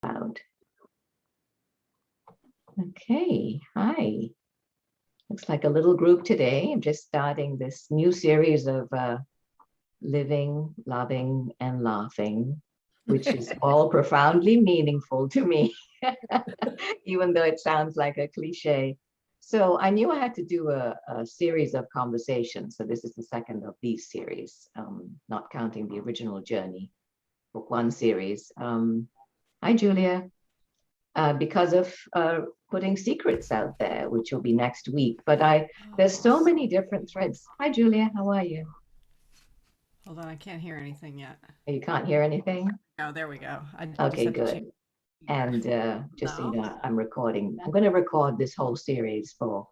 Loud. Okay, hi. Looks like a little group today. I'm just starting this new series of living, loving, and laughing, which is all profoundly meaningful to me, even though it sounds like a cliche. So I knew I had to do a series of conversations. So this is the second of these series, not counting the original Journey, book one series. Hi, Julia. Because of putting secrets out there, which will be next week. But there's so many different threads. Hi, Julia. How are you? Hold on, I can't hear anything yet. You can't hear anything? Oh, there we go. I just Okay, have to change good. here. And just so you No. know, I'm recording. I'm going to record this whole series for,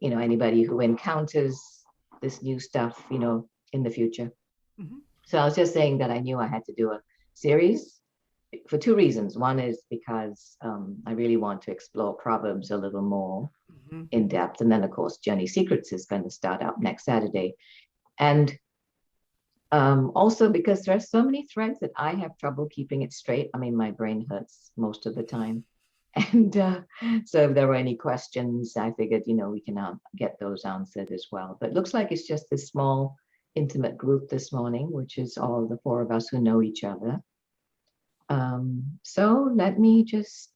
anybody who encounters this new stuff, in the future. Mhm. So I was just saying that I knew I had to do a series for two reasons. One is because I really want to explore Proverbs a little more Mhm. in depth. And then, of course, Journey Secrets is going to start up next Saturday. And also because there are so many threads that I have trouble keeping it straight. I mean, my brain hurts most of the time. And so if there were any questions, I figured, we can get those answered as well. But it looks like it's just this small, intimate group this morning, which is all the four of us who know each other. So let me just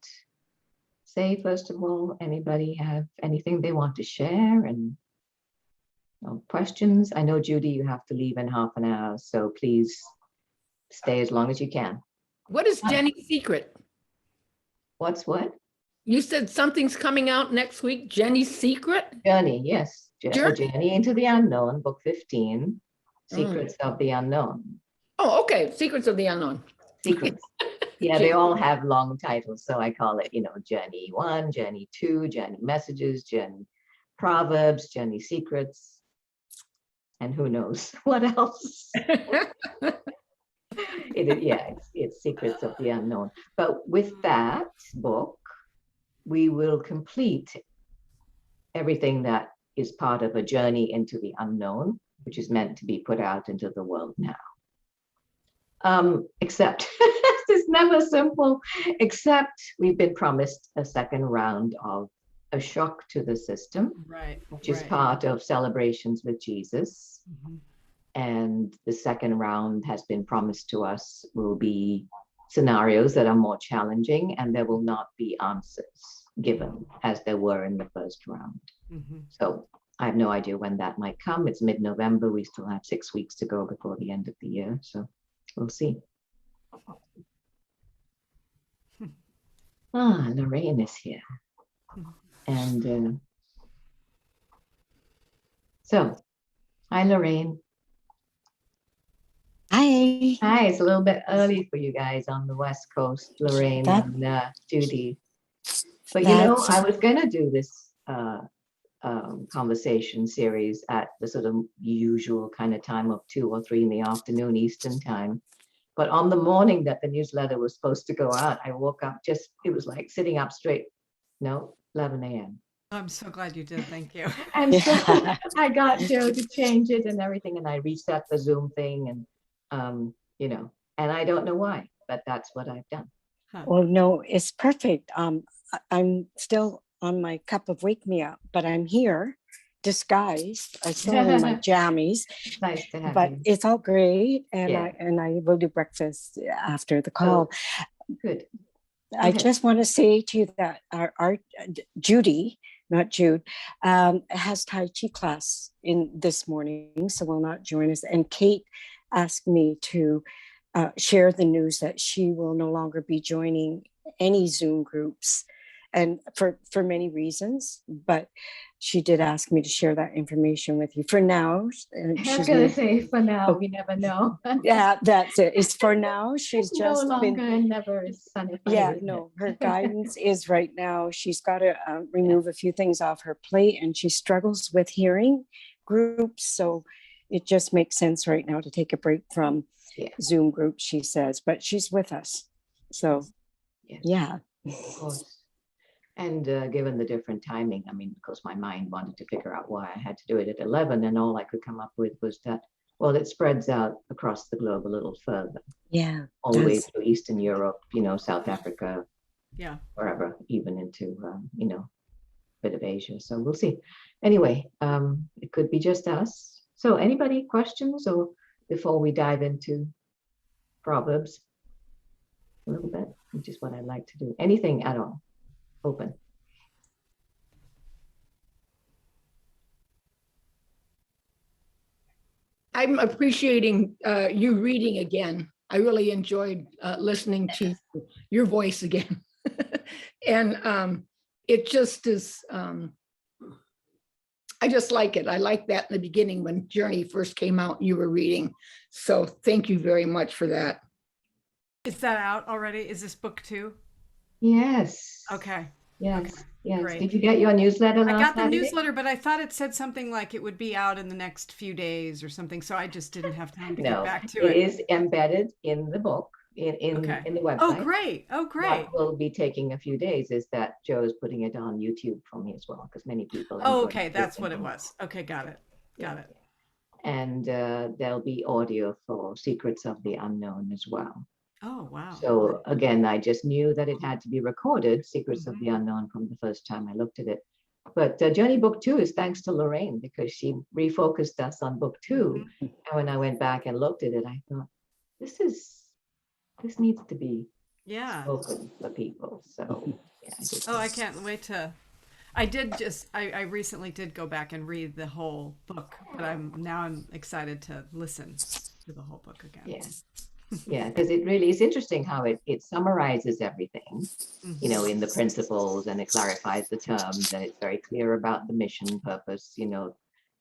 say, first of all, anybody have anything they want to share and questions? I know, Judy, you have to leave in half an hour, so please stay as long as you can. What is Hi. Jenny's secret? What's what? You said something's coming out next week. Jenny's secret? Journey, yes. Journey? Journey into the Unknown, book 15, Secrets of the Unknown. Oh, okay. Secrets of the Unknown. Secrets. Yeah, they all have long titles, so I call it, Journey 1, Journey 2, Journey Messages, Journey Proverbs, Journey Secrets, and who knows what else. It's Secrets of the Unknown. But with that book, we will complete everything that is part of a journey into the unknown, which is meant to be put out into the world now. Except it's never simple, except we've been promised a second round of a shock to the system, Right. which is part of Celebrations with Jesus. Mhm. And the second round has been promised to us will be scenarios that are more challenging, and there will not be answers given as there were in the first round. Mhm. So I have no idea when that might come. It's mid-November. We still have 6 weeks to go before the end of the year. So we'll see. Lorraine is here. And so, hi, Lorraine. Hi. Hi, it's a little bit early for you guys on the West Coast, Lorraine and Judy. But I was going to do this conversation series at the sort of usual kind of time of 2 or 3 in the afternoon Eastern time. But on the morning that the newsletter was supposed to go out, I woke up it was like sitting up straight. No, 11 a.m. I'm so glad you did. Thank you. And so I got Joe to change it and everything, and I reset the Zoom thing, and and I don't know why, but that's what I've done. Well, no, it's perfect. I'm still on my cup of wake me up, but I'm here disguised. I still in my jammies. Nice to have but you. It's all great, and Yeah. I will do breakfast after the call. Good. I just want to say to you that our Judy, not Jude, has Tai Chi class in this morning, so will not join us. And Kate asked me to share the news that she will no longer be joining any Zoom groups, and for many reasons, but she did ask me to share that information with you for now. I was going to say for now, we never know. Yeah, that's it. It's for now. She's just no longer and never is sunny. Yeah, no, her guidance is right now. She's got to remove a few things off her plate, and she struggles with hearing groups. So it just makes sense right now to take a break from Zoom groups, she says, but she's with us. So, yeah. Of course. And given the different timing, I mean, because my mind wanted to figure out why I had to do it at 11, and all I could come up with was that, well, it spreads out across the globe a little further. Yeah. All the way through Eastern Europe, South Africa, Yeah. wherever, even into, a bit of Asia. So we'll see. Anyway, it could be just us. So anybody questions or before we dive into Proverbs a little bit, which is what I like to do. Anything at all, open. I'm appreciating you reading again. I really enjoyed listening to your voice again. And it just is, I just like it. I like that in the beginning when Journey first came out, you were reading. So thank you very much for that. Is that out already? Is this book 2? Yes. Okay. Yes. Okay, Yes. great. Did you get your newsletter I last got the Saturday? newsletter, but I thought it said something like it would be out in the next few days or something. So I just didn't have time to get No, back to it it. is embedded in the book, Okay. in the Oh, website. great. Oh, great. What will be taking a few days is that Joe is putting it on YouTube for me as well, because many people Oh, enjoy okay. That's what it listening. was. Okay, got it. Got it. And there'll be audio for Secrets of the Unknown as well. Oh, wow. So again, I just knew that it had to be recorded, Secrets of the Mhm. Unknown, from the first time I looked at it. But Journey Book 2 is thanks to Lorraine, because she refocused us on Book 2. Mhm. And when I went back and looked at it, I thought, this needs to be Yeah. spoken for people. So yeah, Oh, I can't wait to. I recently did go back and read the whole book, but I'm excited to listen to the whole book again. yeah. Yeah, because it really is interesting how it summarizes everything, Mhm. in the principles, and it clarifies the terms, and it's very clear about the mission, purpose,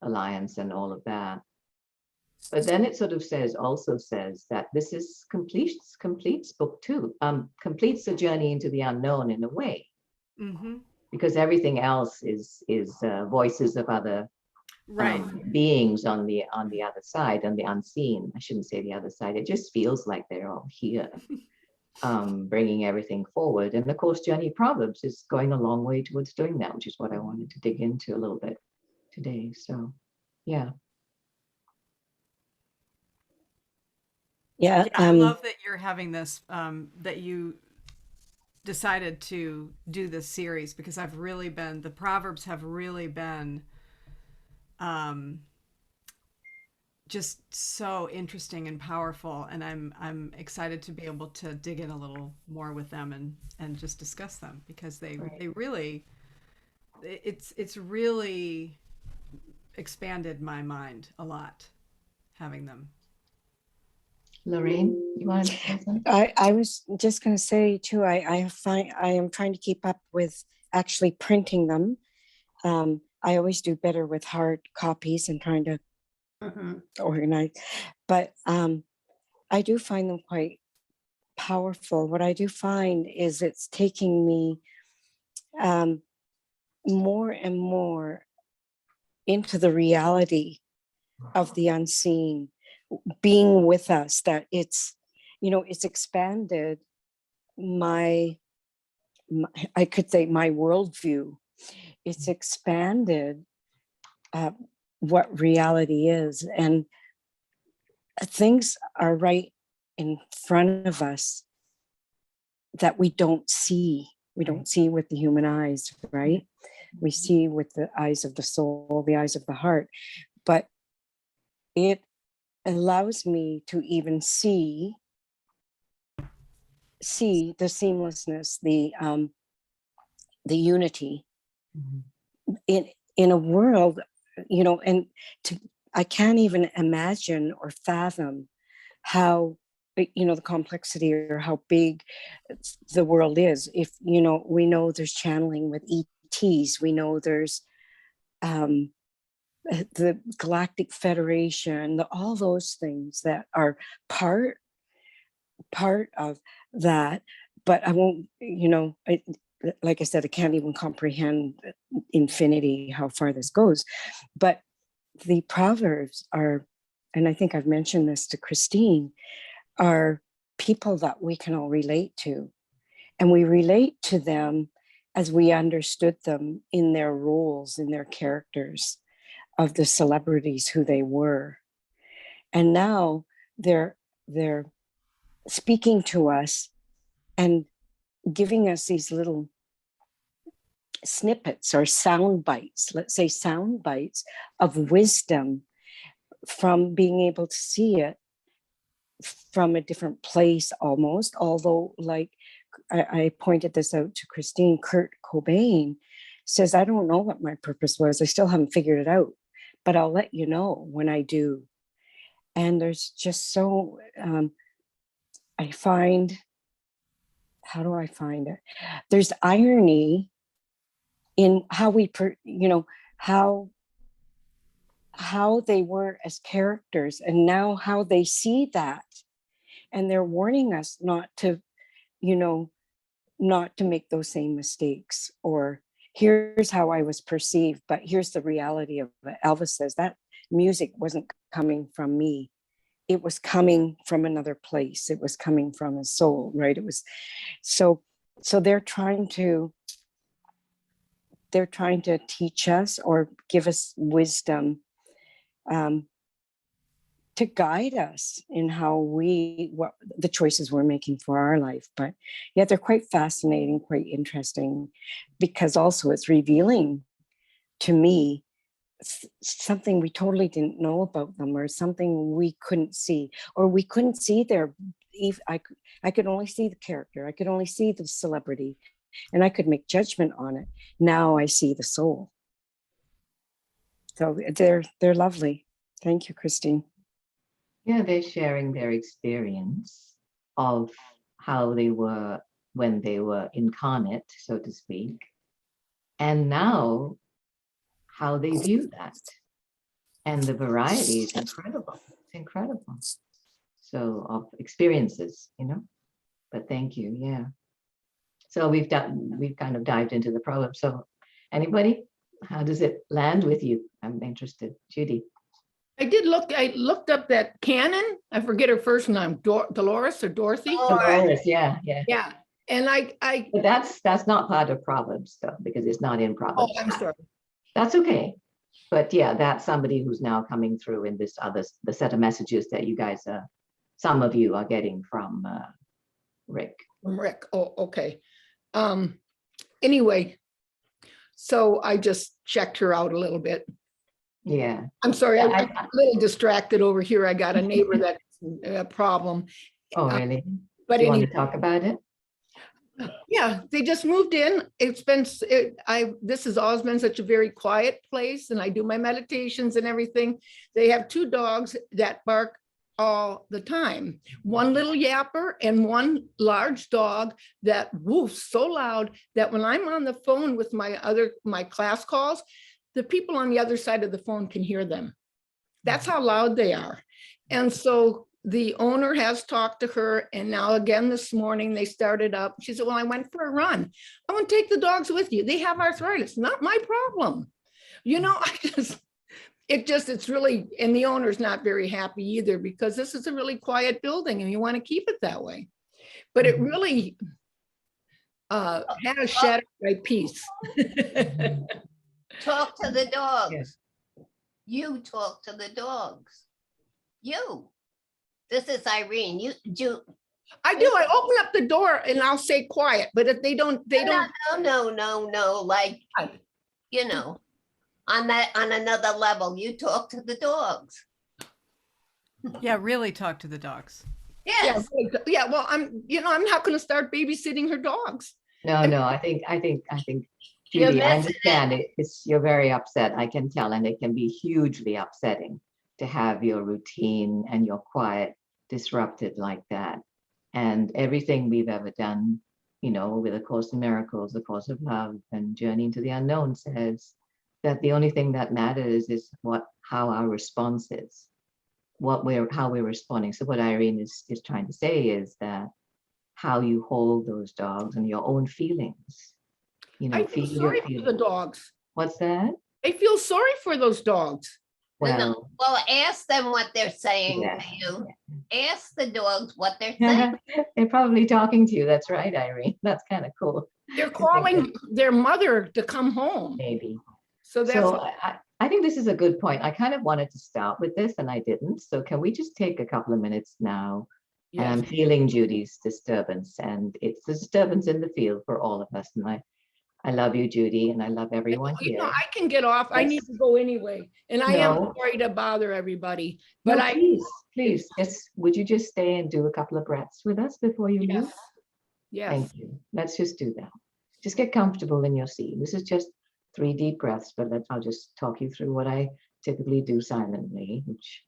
alliance and all of that. But then it sort of also says that this is completes book 2, completes the journey into the unknown in a way, Mhm. because everything else is voices of other Right. beings on the other side, on the unseen. I shouldn't say the other side. It just feels like they're all here, bringing everything forward. And of course, Journey Proverbs is going a long way towards doing that, which is what I wanted to dig into a little bit today. So, yeah. Yeah. Yeah, I love that you're having this, that you decided to do this series, because the Proverbs have really been just so interesting and powerful, and I'm excited to be able to dig in a little more with them and just discuss them, because they really it's really expanded my mind a lot having them. Lorraine, you want to say something? I was just going to say too, I am trying to keep up with actually printing them. I always do better with hard copies and trying to organize, but I do find them quite powerful. What I do find is it's taking me more and more into the reality of the unseen being with us, that it's expanded my I could say my worldview. It's expanded what reality is, and things are right in front of us that we don't see. We don't see with the human eyes, right? We see with the eyes of the soul, the eyes of the heart, but it allows me to even see the seamlessness, the unity in a world, and I can't even imagine or fathom how the complexity or how big the world is. If we know there's channeling with ETs, we know there's the Galactic Federation, all those things that are part of that. But I won't, like I said, I can't even comprehend infinity, how far this goes. But the Proverbs are, and I think I've mentioned this to Christine, are people that we can all relate to. And we relate to them as we understood them in their roles, in their characters of the celebrities who they were. And now they're speaking to us, and giving us these little snippets or sound bites, let's say sound bites of wisdom from being able to see it from a different place almost. Although, like I pointed this out to Christine, Kurt Cobain says, I don't know what my purpose was. I still haven't figured it out, but I'll let you know when I do. And there's just so, I find, how do I find it? There's irony in how we, how they were as characters, and now how they see that. And they're warning us not to, not to make those same mistakes, or here's how I was perceived, but here's the reality of it. Elvis says that music wasn't coming from me. It was coming from another place. It was coming from his soul, right? It was so they're trying to teach us or give us wisdom to guide us in how what the choices we're making for our life. But yeah, they're quite fascinating, quite interesting, because also it's revealing to me something we totally didn't know about them, or something we couldn't see, or we couldn't see their, I could only see the character, I could only see the celebrity, and I could make judgment on it. Now I see the soul. So they're lovely. Thank you, Christine. Yeah, they're sharing their experience of how they were when they were incarnate, so to speak, and now how they view that. And the variety is incredible. It's incredible. So of experiences, but thank you. Yeah. So we've kind of dived into the Proverbs. So anybody, how does it land with you? I'm interested. Judy. I looked up that canon. I forget her first name, Dolores or Dorothy. Dolores, yeah. Yeah. And but that's not part of Proverbs though, because it's not in Proverbs. Oh, I'm sorry. That's okay. But yeah, that's somebody who's now coming through in the set of messages that you guys some of you are getting from Rick. From Rick. Oh, okay. Anyway, so I just checked her out a little bit. Yeah. I'm sorry, I'm a little distracted over here. I got a neighbor that's a problem. Oh, really? But Do you want to talk about it? Yeah, they just moved in. This has always been such a very quiet place, and I do my meditations and everything. They have two dogs that bark all the time. One little yapper and one large dog that woofs so loud that when I'm on the phone with my class calls, the people on the other side of the phone can hear them. That's how loud they are. And so the owner has talked to her, and now again this morning they started up. She said, well, I went for a run. I want to take the dogs with you. They have arthritis, not my problem. It's really, and the owner's not very happy either, because this is a really quiet building and you want to keep it that way. But it really has shattered my peace. Talk to the dogs. Yes. You talk to the dogs. You. This is Irene. I do. I open up the door and I'll say quiet, but if they don't. No. Like, on another level, you talk to the dogs. Yeah, really talk to the dogs. Yes. Yeah. Well, I'm not going to start babysitting her dogs. No. I think, Judy, I understand it. You're very upset. I can tell, and it can be hugely upsetting to have your routine and your quiet disrupted like that. And everything we've ever done, with A Course in Miracles, A Course of Love, and Journey into the Unknown says that the only thing that matters is how our response is, how we're responding. So what Irene is trying to say is that how you hold those dogs and your own feelings. I feel sorry for the dogs. What's that? I feel sorry for those dogs. Well, ask them what they're saying to you. Ask the dogs what they're saying. They're probably talking to you. That's right, Irene. That's kind of cool. They're calling their mother to come home. Maybe. So I think this is a good point. I kind of wanted to start with this and I didn't. So can we just take a couple of minutes now And I'm feeling Judy's disturbance, and it's a disturbance in the field for all of us. And I love you, Judy, and I love everyone You know, here. I can get off. I need to go anyway. And I am No. sorry to bother everybody, but No, please, would you just stay and do a couple of breaths with us before you leave? Yes. Thank you. Let's just do that. Just get comfortable in your seat. This is just 3 deep breaths, but I'll just talk you through what I typically do silently, which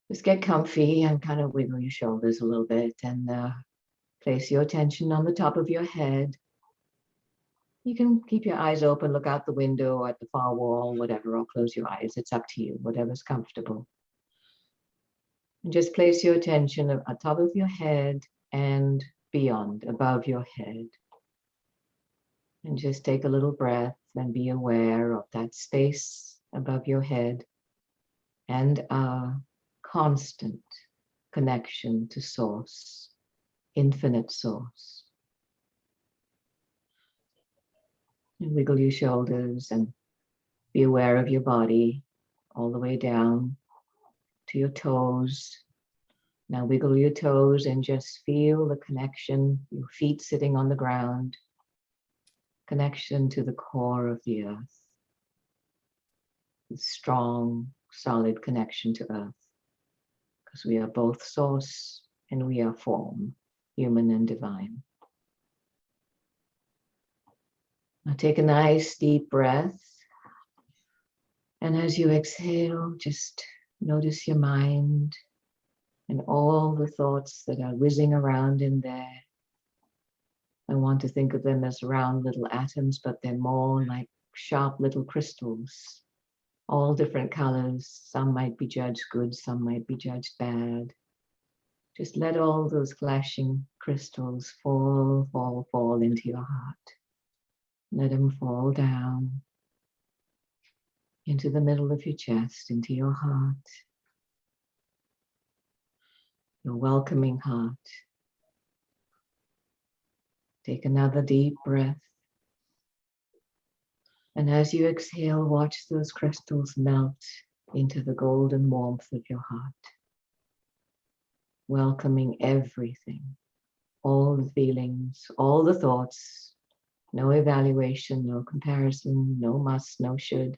just get comfy and kind of wiggle your shoulders a little bit and place your attention on the top of your head. You can keep your eyes open, look out the window at the far wall, whatever, or close your eyes. It's up to you, whatever's comfortable. And just place your attention on top of your head and beyond, above your head. And just take a little breath and be aware of that space above your head and a constant connection to source, infinite source. And wiggle your shoulders and be aware of your body all the way down to your toes. Now wiggle your toes and just feel the connection, your feet sitting on the ground, connection to the core of the earth. A strong, solid connection to earth. Because we are both source and we are form, human and divine. Now take a nice deep breath. And as you exhale, just notice your mind and all the thoughts that are whizzing around in there. I want to think of them as round little atoms, but they're more like sharp little crystals, all different colors. Some might be judged good, some might be judged bad. Just let all those flashing crystals fall, fall, fall into your heart. Let them fall down into the middle of your chest, into your heart, your welcoming heart. Take another deep breath. And as you exhale, watch those crystals melt into the golden warmth of your heart, welcoming everything, all the feelings, all the thoughts, no evaluation, no comparison, no must, no should.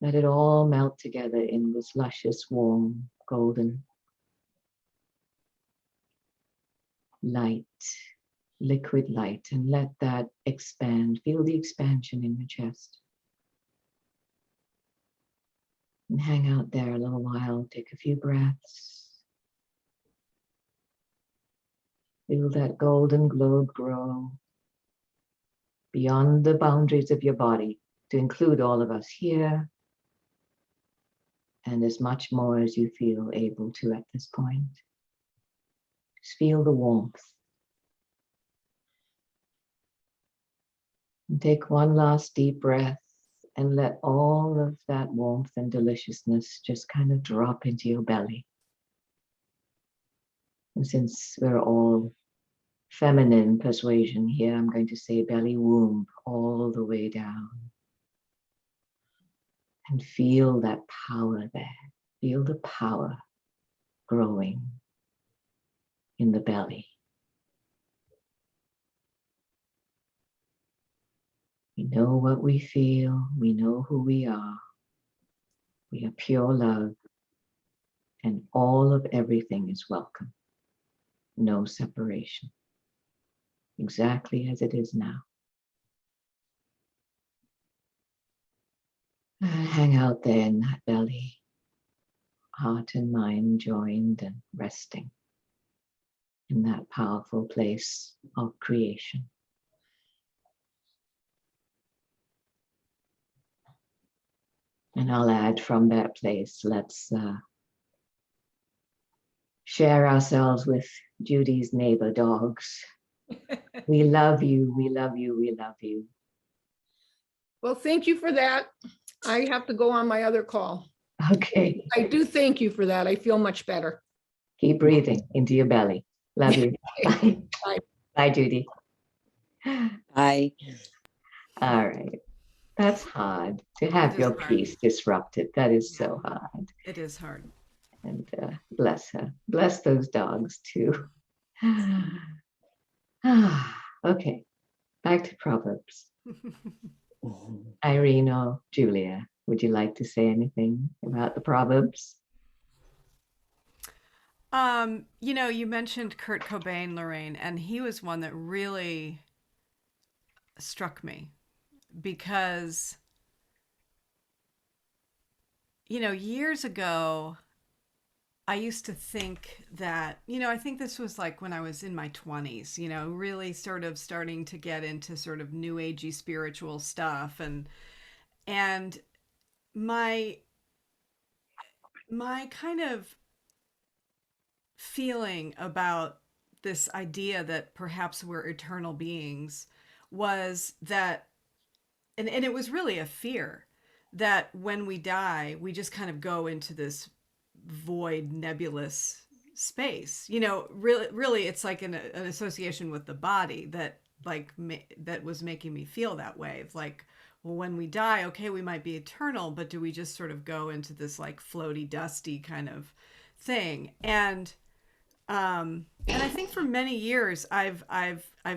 Let it all melt together in this luscious, warm, golden light, liquid light, and let that expand. Feel the expansion in your chest. And hang out there a little while, take a few breaths. Feel that golden globe grow beyond the boundaries of your body to include all of us here and as much more as you feel able to at this point. Just feel the warmth. And take one last deep breath and let all of that warmth and deliciousness just kind of drop into your belly. And since we're all feminine persuasion here, I'm going to say belly womb all the way down. And feel that power there. Feel the power growing in the belly. We know what we feel. We know who we are. We are pure love. And all of everything is welcome. No separation. Exactly as it is now. Hang out there in that belly. Heart and mind joined and resting in that powerful place of creation. And I'll add from that place, let's share ourselves with Judy's neighbor dogs. We love you, we love you, we love you. Well, thank you for that. I have to go on my other call. Okay. I do thank you for that. I feel much better. Keep breathing into your belly. Love you. Bye. Bye. Bye, Judy. Bye. All right. That's hard to have is your hard. peace disrupted. That is so hard. It is hard. And bless her. Bless those dogs too. Okay, back to Proverbs. Irene or Julia, would you like to say anything about the Proverbs? You mentioned Kurt Cobain, Lorraine, and he was one that really struck me because, years ago, I used to think that, I think this was like when I was in my 20s, really sort of starting to get into sort of new agey spiritual stuff and my kind of feeling about this idea that perhaps we're eternal beings was that, and it was really a fear that when we die, we just kind of go into this void, nebulous space. Really, it's like an association with the body that that was making me feel that way. It's like, well, when we die, okay, we might be eternal, but do we just sort of go into this like floaty, dusty kind of thing? And I think for many years I've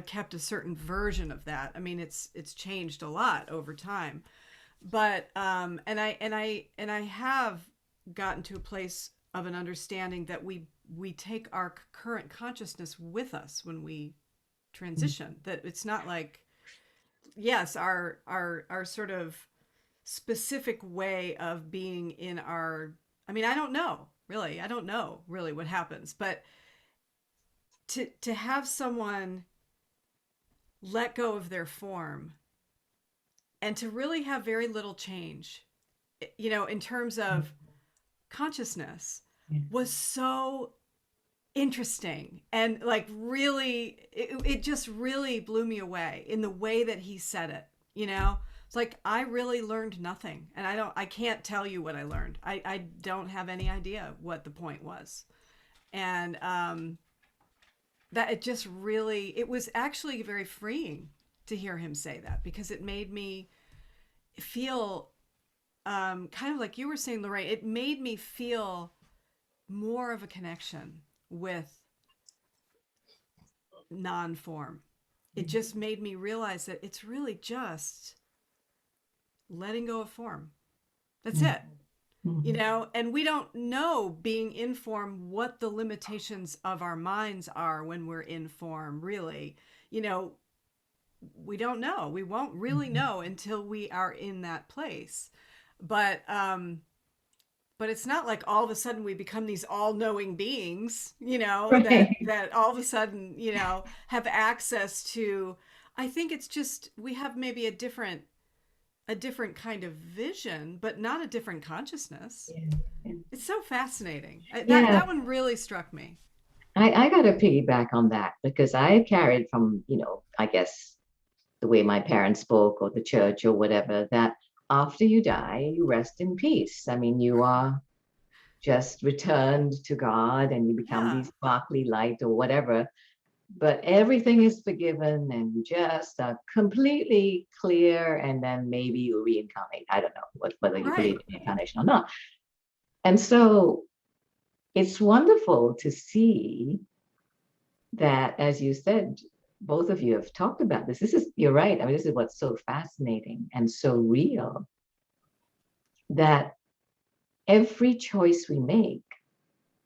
kept a certain version of that. I mean, it's changed a lot over time, but and I have gotten to a place of an understanding that we take our current consciousness with us when we transition. That it's not like, yes, our sort of specific way of being in our. I mean, I don't know really what happens, but to have someone let go of their form and to really have very little change, in terms of consciousness, was so interesting. And like really, it just really blew me away in the way that he said it. It's like, I really learned nothing, and I can't tell you what I learned. I don't have any idea what the point was. And that it was actually very freeing to hear him say that, because it made me feel kind of like you were saying, Lorraine, it made me feel more of a connection with non-form. It just made me realize that it's really just letting go of form. That's it. And we don't know, being in form, what the limitations of our minds are when we're in form, really. We don't know. We won't really know until we are in that place. But it's not like all of a sudden we become these all-knowing beings, Right. that all of a sudden, have access to. I think it's just, we have maybe a different kind of vision, but not a different consciousness. Yeah. It's so fascinating. Yeah. That one really struck me. I got to piggyback on that, because I carried from, I guess the way my parents spoke, or the church or whatever, that after you die, you rest in peace. I mean, you are just returned to God and you become these sparkly light or whatever, but everything is forgiven and you just are completely clear, and then maybe you reincarnate. I don't know whether you believe in reincarnation or not. And so it's wonderful to see that, as you said, both of you have talked about this. You're right. I mean, this is what's so fascinating and so real, that every choice we make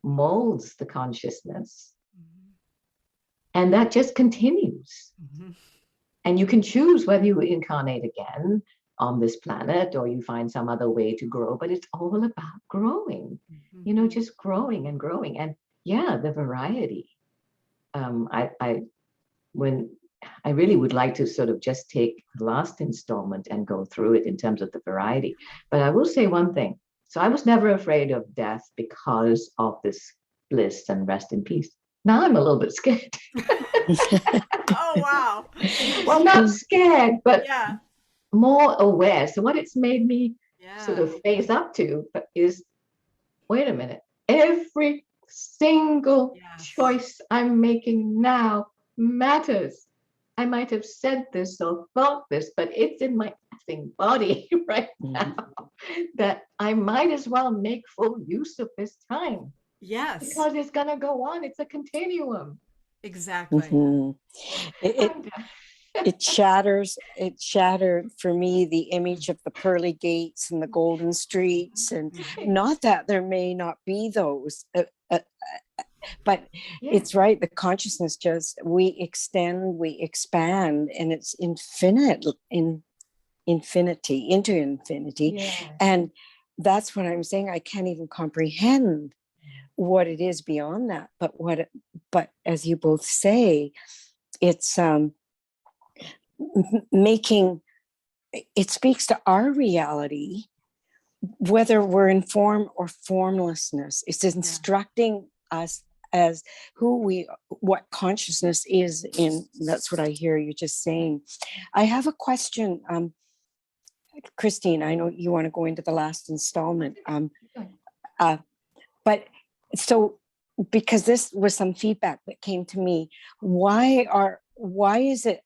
molds the consciousness. And that just continues. And you can choose whether you incarnate again on this planet or you find some other way to grow, but it's all about growing, just growing and growing. And the variety. I really would like to sort of just take the last installment and go through it in terms of the variety. But I will say one thing. So I was never afraid of death because of this bliss and rest in peace. Now I'm a little bit scared. Oh, wow. Well, not scared, but more aware. So what it's made me sort of face up to is, wait a minute, every single choice I'm making now matters. I might have said this or thought this, but it's in my taxing body right now that I might as well make full use of this time Yes, because it's going to go on. It's a continuum. exactly. Mhm. It shattered for me the image of the pearly gates and the golden streets, and not that there may not be those, but Yeah. it's right. The consciousness just, we extend, we expand, and it's infinite in infinity into infinity. Yeah. And that's what I'm saying. I can't even comprehend what it is beyond that. But as you both say, it's making, it speaks to our reality, whether we're in form or formlessness. It's instructing us as what consciousness is in. That's what I hear you just saying. I have a question, Christine. I know you want to go into the last installment, but so, because this was some feedback that came to me, why is it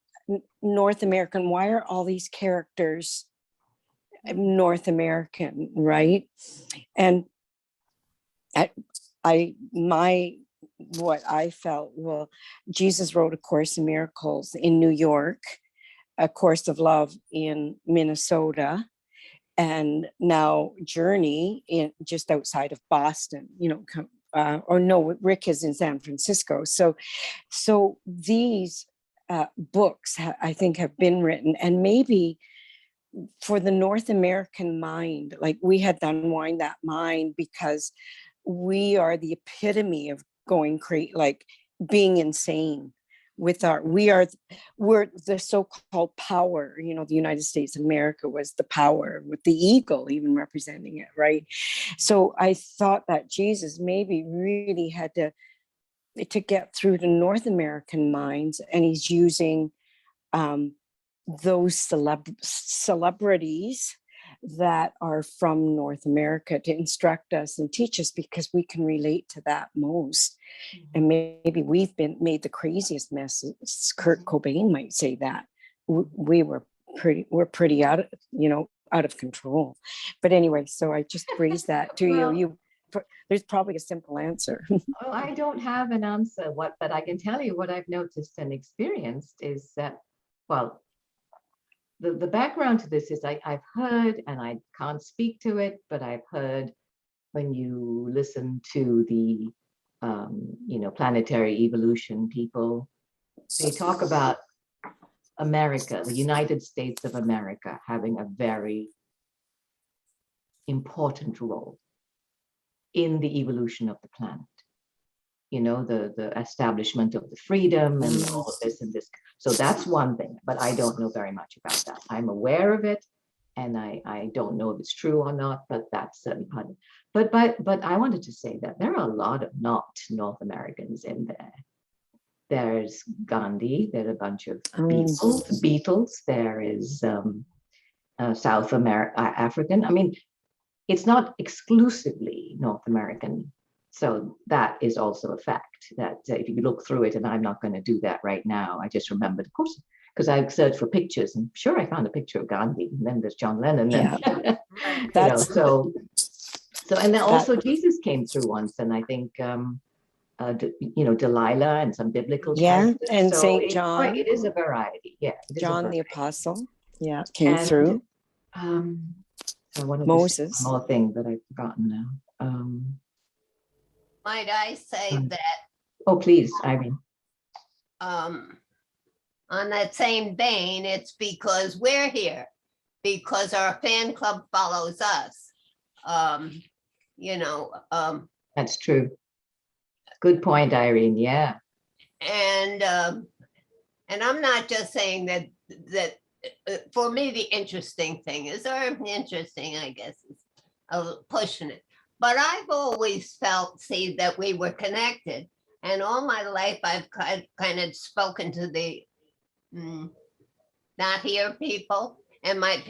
North American? Why are all these characters North American, right? And what I felt, well, Jesus wrote A Course in Miracles in New York, A Course of Love in Minnesota, and now Journey in just outside of Boston, or no, Rick is in San Francisco. So these books I think have been written, and maybe for the North American mind, like we had to unwind that mind, because we are the epitome of going crazy, like being insane with we're the so-called power. The United States of America was the power, with the eagle even representing it, right? So I thought that Jesus maybe really had to get through to North American minds, and he's using those celebrities that are from North America to instruct us and teach us, because we can relate to that most. And maybe we've been made the craziest messes. Kurt Cobain might say that we're pretty out of control. But anyway, so I just raised that to you. There's probably a simple answer. Oh, I don't have an answer. But I can tell you what I've noticed and experienced is that, well, the background to this is I've heard, and I can't speak to it, but I've heard when you listen to the planetary evolution people, they talk about America, the United States of America, having a very important role in the evolution of the planet. The establishment of the freedom and all of this and this. So that's one thing, but I don't know very much about that. I'm aware of it, and I don't know if it's true or not, but that's certainly part of it. But I wanted to say that there are a lot of not North Americans in there. There's Gandhi, there's a bunch of Beatles, there is South African. I mean, it's not exclusively North American. So that is also a fact that if you look through it, and I'm not going to do that right now, I just remembered, of course, because I searched for pictures, and sure, I found a picture of Gandhi, and then there's John Lennon. Yeah. So and then also Jesus came through once, and I think Delilah and some biblical characters. And so Saint John. It is a variety. Yeah, John the Apostle. Yeah, came through. I wanted Moses. To say one more thing, but I've forgotten now. Might I say that? Oh, please, Irene. On that same vein, it's because we're here, because our fan club follows us. That's true. Good point, Irene. Yeah. And I'm not just saying that for me, the interesting thing is, or interesting, I guess, is pushing it. But I've always felt, that we were connected. And all my life, I've kind of spoken to the not here people. And my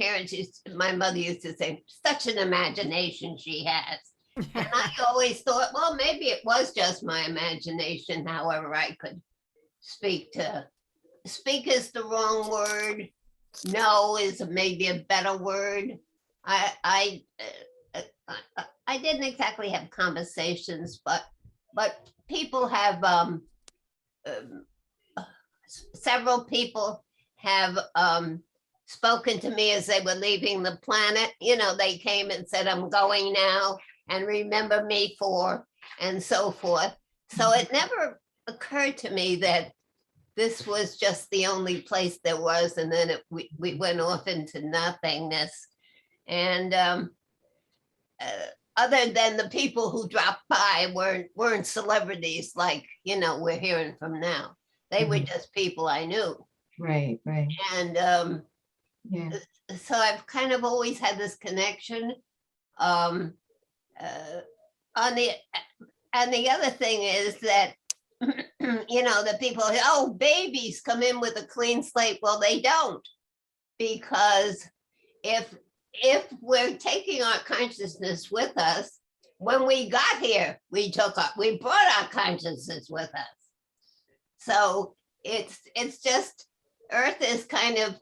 mother used to say, such an imagination she has. And I always thought, well, maybe it was just my imagination. However, I could speak is the wrong word. know is maybe a better word. I didn't exactly have conversations, but people have several people have spoken to me as they were leaving the planet. You know, they came and said, "I'm going now, and remember me for," and so forth. So it never occurred to me that this was just the only place there was, and then we went off into nothingness. And other than the people who dropped by weren't celebrities like, you know, we're hearing from now. They were just people I knew. Right, right. And Yeah. so I've kind of always had this connection. On the and the other thing is that you know, the people, oh, babies come in with a clean slate. Well, they don't, because if we're taking our consciousness with us, when we got here, we brought our consciousness with us. So it's just, Earth is kind of,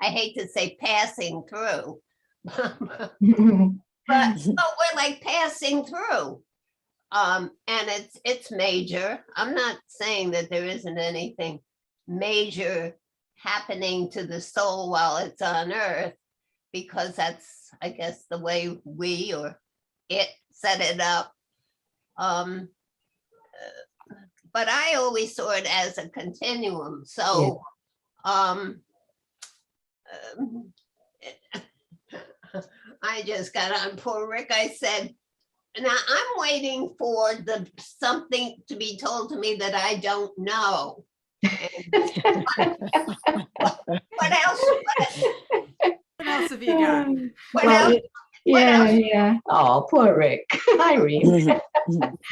I hate to say passing through, but we're like passing through. And it's major. I'm not saying that there isn't anything major happening to the soul while it's on Earth, because that's, I guess, the way we or it set it up. But I always saw it as a continuum. So I just got on poor Rick. I said, now I'm waiting for something to be told to me that I don't know. What else? What else have you got? What else? Yeah. Oh, poor Rick. Irene.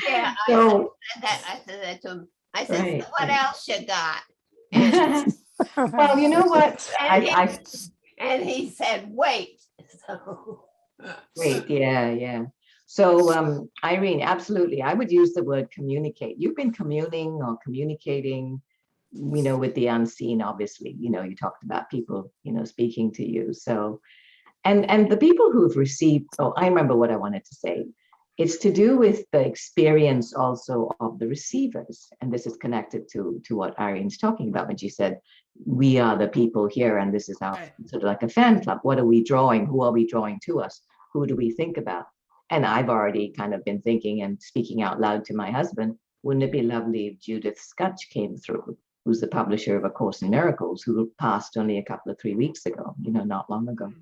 Yeah, So, I said that to him. I said, right, so what else you got? well, you know what? And he said, wait. So Wait, yeah. So, Irene, absolutely. I would use the word communicate. You've been communing or communicating, you know, with the unseen, obviously. You know, you talked about people, you know, speaking to you. So, and the people who've received, oh, I remember what I wanted to say. It's to do with the experience also of the receivers. And this is connected to what Irene's talking about when she said, we are the people here, and this is our sort of like a fan club. What are we drawing? Who are we drawing to us? Who do we think about? And I've already kind of been thinking and speaking out loud to my husband, wouldn't it be lovely if Judith Scutch came through, who's the publisher of A Course in Miracles, who passed only 3 weeks ago, you know, not long ago.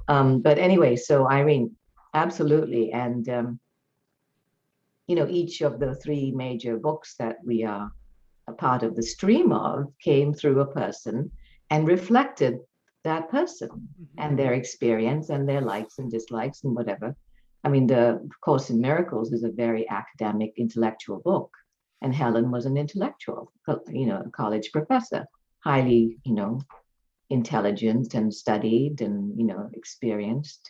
But anyway, so Irene, absolutely. And, you know, each of the 3 major books that we are a part of the stream of came through a person and reflected that person and their experience and their likes and dislikes and whatever. I mean, the Course in Miracles is a very academic, intellectual book. And Helen was an intellectual, you know, a college professor, highly, you know, intelligent and studied and, you know, experienced.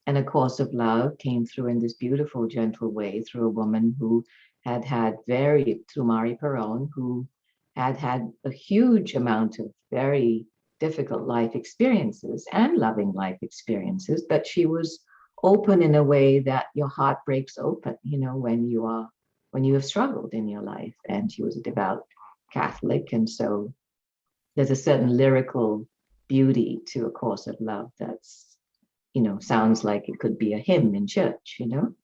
And A Course of Love came through in this beautiful, gentle way through a woman who through Mari Perron, who had a huge amount of very difficult life experiences and loving life experiences, but she was open in a way that your heart breaks open, you know, when you have struggled in your life. And she was a devout Catholic. And so there's a certain lyrical beauty to A Course of Love that's, you know, sounds like it could be a hymn in church, you know.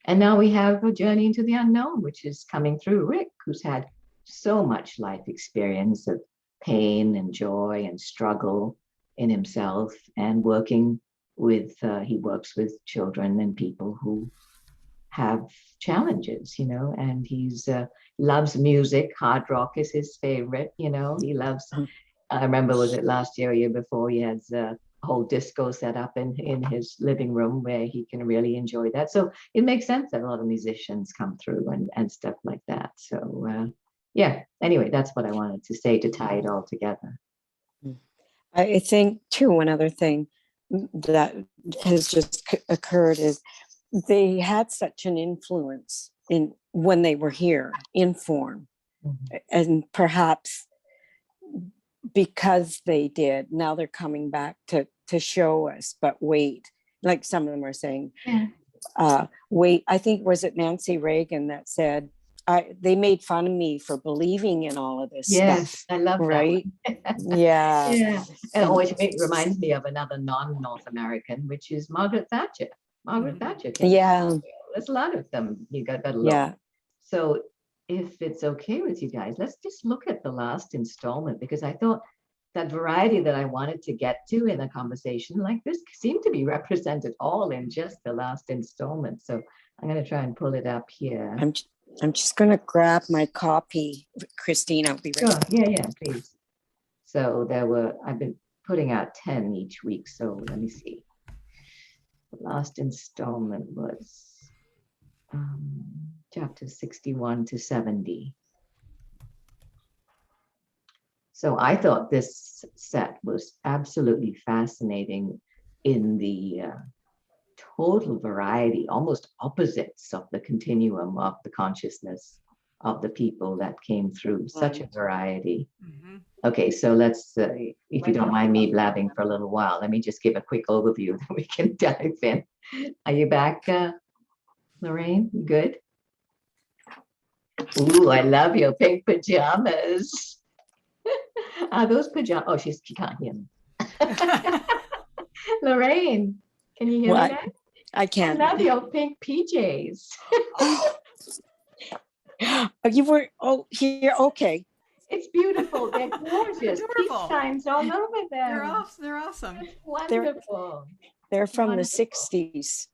And now we have A Journey into the Unknown, which is coming through Rick, who's had so much life experience of pain and joy and struggle in himself, and he works with children and people who have challenges, you know, and he's loves music. Hard rock is his favorite, you know. He loves, I remember, was it last year or year before, he has a whole disco set up in his living room where he can really enjoy that. So it makes sense that a lot of musicians come through and stuff like that. So yeah, anyway, that's what I wanted to say to tie it all together. I think too, one other thing that has just occurred is they had such an influence in when they were here in form, and perhaps because they did. Now they're coming back to show us, but wait, like some of them are saying, wait, I think, was it Nancy Reagan that said, they made fun of me for believing in all of this Yes, stuff. I love that. Right? Yeah. Yeah. And which reminds me of another non-North American, which is Margaret Thatcher. Margaret Thatcher. Yeah. There's a lot of them. You got to look. Yeah. So if it's okay with you guys, let's just look at the last installment, because I thought that variety that I wanted to get to in a conversation like this seemed to be represented all in just the last installment. So I'm going to try and pull it up here. I'm just going to grab my copy, Christine. I'll be right back. Yeah, please. So I've been putting out 10 each week. So let me see. The last installment was chapter 61 to 70. So I thought this set was absolutely fascinating in the total variety, almost opposites of the continuum of the consciousness of the people that came through. Such a variety. Okay, so let's, if you don't mind me blabbing for a little while, let me just give a quick overview that we can dive in. Are you back, Lorraine? You good? Ooh, I love your pink pajamas. Are those pajamas? Oh, she can't hear me. Lorraine, can you hear me now? I can. I love your pink PJs. You were here. Okay. It's beautiful. They're gorgeous. Peace signs all over them. They're awesome. It's wonderful. They're from Wonderful. the 60s.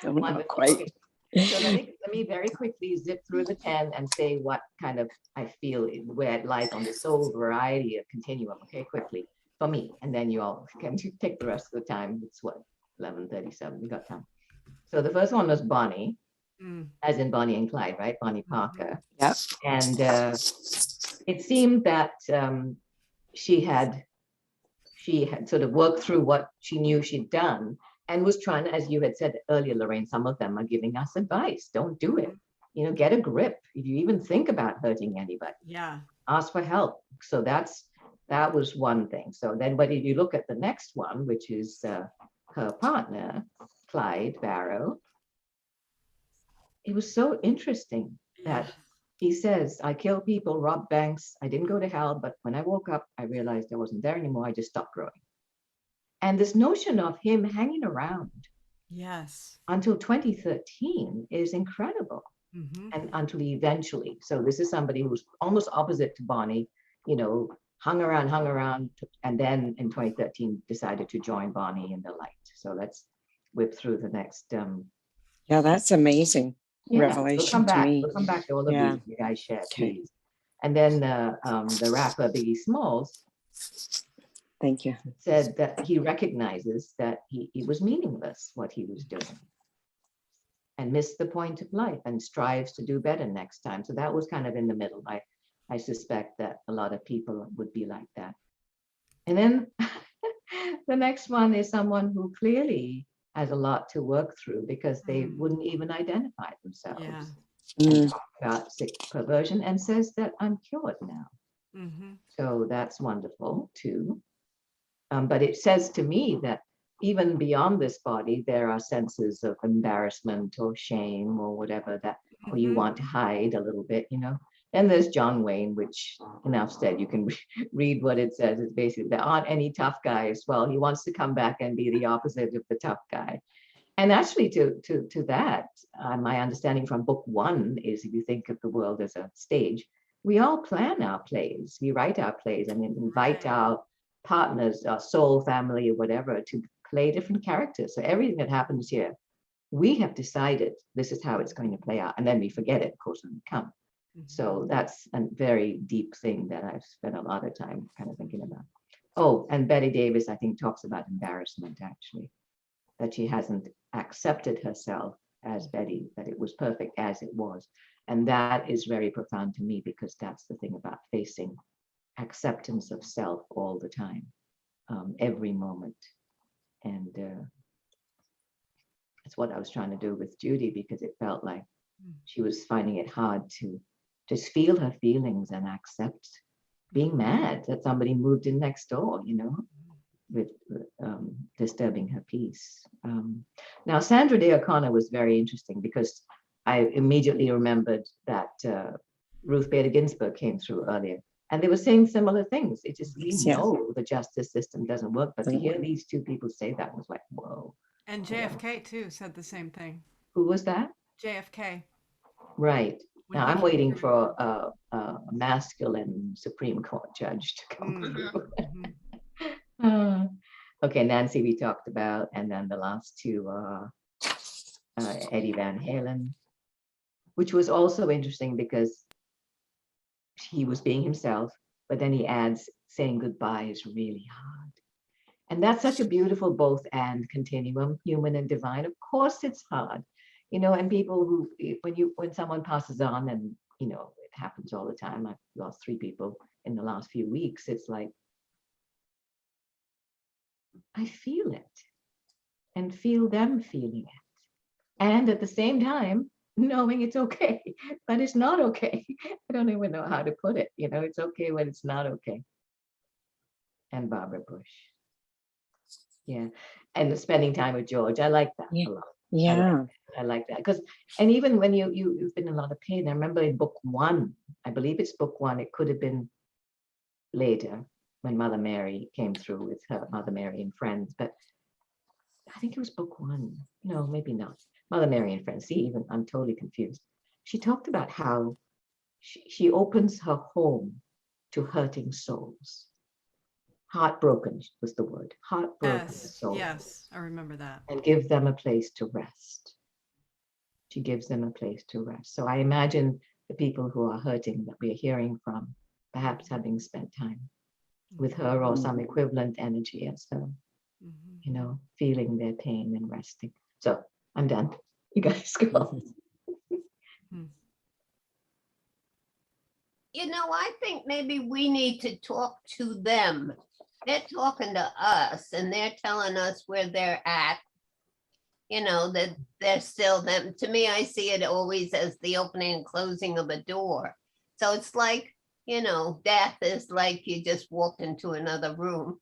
Wonderful. Quite. So let me very quickly zip through the 10 and say what kind of I feel where it lies on this whole variety of continuum. Okay, quickly for me, and then you all can take the rest of the time. It's what, 11:37. We got time. So the first one was Bonnie, as in Bonnie and Clyde, right? Bonnie Parker. Yep. And it seemed that she had sort of worked through what she knew she'd done, and was trying to, as you had said earlier, Lorraine, some of them are giving us advice. Don't do it. You know, get a grip. If you even think about hurting anybody, ask for help. So that was one thing. So then, but if you look at the next one, which is her partner, Clyde Barrow, it was so interesting that he says, I kill people, rob banks. I didn't go to hell, but when I woke up, I realized I wasn't there anymore. I just stopped growing. And this notion of him hanging around until 2013 is incredible. And until he eventually, so this is somebody who's almost opposite to Bonnie, you know, hung around, and then in 2013 decided to join Bonnie in the light. So let's whip through the next. Yeah, that's amazing. Revelation to me. We'll come back to all of these you guys share, please. And then the rapper Biggie Smalls, thank you, said that he recognizes that he was meaningless what he was doing, and missed the point of life, and strives to do better next time. So that was kind of in the middle. I suspect that a lot of people would be like that. And then the next one is someone who clearly has a lot to work through, because they wouldn't even identify themselves. About sick perversion, and says that I'm cured now. So that's wonderful too. But it says to me that even beyond this body, there are senses of embarrassment or shame or whatever that, or you want to hide a little bit, you know. Then there's John Wayne, which enough said, you can read what it says. It's basically, there aren't any tough guys. Well, he wants to come back and be the opposite of the tough guy. And actually to that, my understanding from book 1 is, if you think of the world as a stage, we all plan our plays. We write our plays and invite our partners, our soul family or whatever, to play different characters. So everything that happens here, we have decided this is how it's going to play out. And then we forget it, of course, when we come. So that's a very deep thing that I've spent a lot of time kind of thinking about. Oh, and Betty Davis, I think, talks about embarrassment, actually, that she hasn't accepted herself as Betty, that it was perfect as it was. And that is very profound to me, because that's the thing about facing acceptance of self all the time, every moment. And that's what I was trying to do with Judy, because it felt like she was finding it hard to just feel her feelings and accept being mad that somebody moved in next door, you know, with disturbing her peace. Now, Sandra Day O'Connor was very interesting because I immediately remembered that Ruth Bader Ginsburg came through earlier, and they were saying similar things. It just, we know the justice system doesn't work, but to hear these two people say that was like, whoa. And JFK too said the same thing. Who was that? JFK. Right. When Now he I'm came waiting through. for a masculine Supreme Court judge to come through. Mhm. Okay, Nancy, we talked about, and then the last two are Eddie Van Halen, which was also interesting because he was being himself, but then he adds saying goodbye is really hard. And that's such a beautiful both and continuum, human and divine. Of course it's hard, you know, and people who, when someone passes on, and, you know, it happens all the time. I've lost 3 people in the last few weeks. It's like, I feel it and feel them feeling it. And at the same time, knowing it's okay, but it's not okay. I don't even know how to put it. You know, it's okay when it's not okay. And Barbara Bush. Yeah. And spending time with George. I like that a lot. Yeah. I like that. Because, and even when you've been in a lot of pain, I remember in book 1, I believe it's book 1, it could have been later when Mother Mary came through with her Mother Mary and Friends, but I think it was book 1. No, maybe not. Mother Mary and Friends. See, even I'm totally confused. She talked about how she opens her home to hurting souls. Heartbroken was the word. Heartbroken Yes, souls. yes, I remember that. And give them a place to rest. She gives them a place to rest. So I imagine the people who are hurting that we're hearing from, perhaps having spent time with her or some equivalent energy as her, you know, feeling their pain and resting. So I'm done. You guys go. You know, I think maybe we need to talk to them. They're talking to us and they're telling us where they're at. You know, that they're still them. To me, I see it always as the opening and closing of a door. So it's like, you know, death is like you just walked into another room.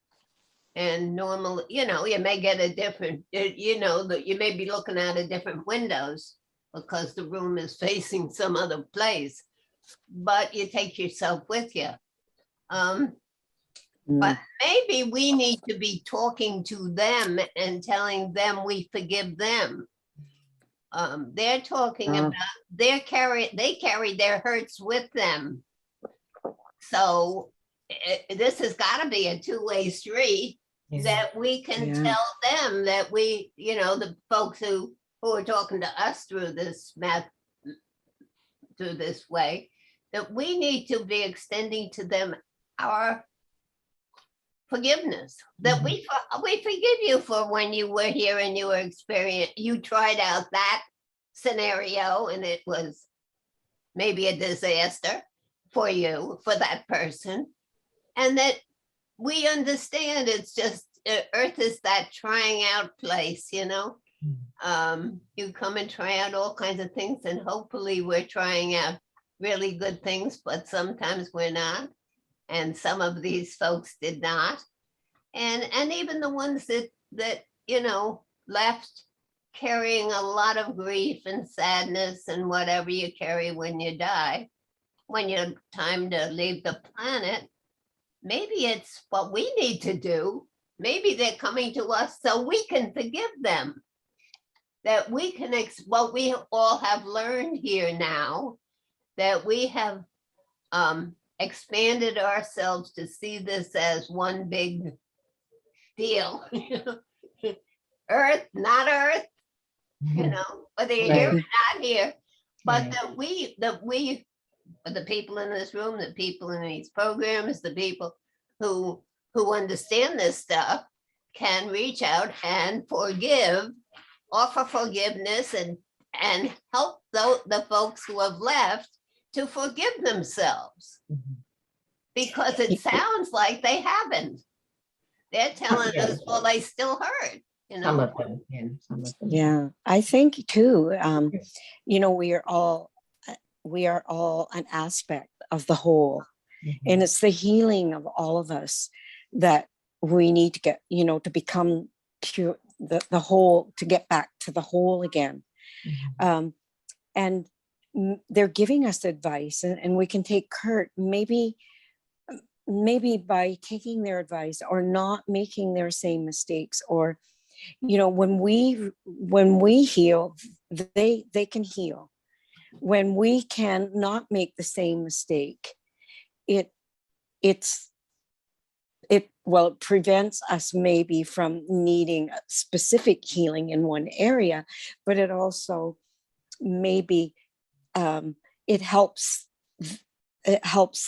And normally, you know, you may get a different, you know, that you may be looking at a different windows because the room is facing some other place, but you take yourself with you. But maybe we need to be talking to them and telling them we forgive them. They're talking about they carry their hurts with them. So this has got to be a two-way street. Yeah. That we can tell them that we, you know, the folks who are talking to us through this through this way, that we need to be extending to them our forgiveness, that we forgive you for when you were here and you were you tried out that scenario and it was maybe a disaster for you, for that person, and that we understand it's just earth is that trying out place, you know. You come and try out all kinds of things and hopefully we're trying out really good things, but sometimes we're not. And some of these folks did not. And even the ones that, you know, left carrying a lot of grief and sadness and whatever you carry when you die, when you're time to leave the planet, maybe it's what we need to do. Maybe they're coming to us so we can forgive them. That we can, what we all have learned here now, that we have expanded ourselves to see this as one big deal. Earth, not Earth, you know, whether you're here or not here, but that we, the people in this room, the people in these programs, the people who understand this stuff can reach out and forgive, offer forgiveness and help the folks who have left to forgive themselves. Because it sounds like they haven't. They're telling us, well, they still hurt, you know. Some of them, yeah. Some of them. Yeah, I think too, you know, we are all an aspect of the whole. And it's the healing of all of us that we need to get, to become pure, the whole, to get back to the whole again. And they're giving us advice, and we can take Kurt, maybe by taking their advice or not making their same mistakes, or when we heal, they can heal. When we can not make the same mistake, it prevents us maybe from needing specific healing in one area, but it also maybe it helps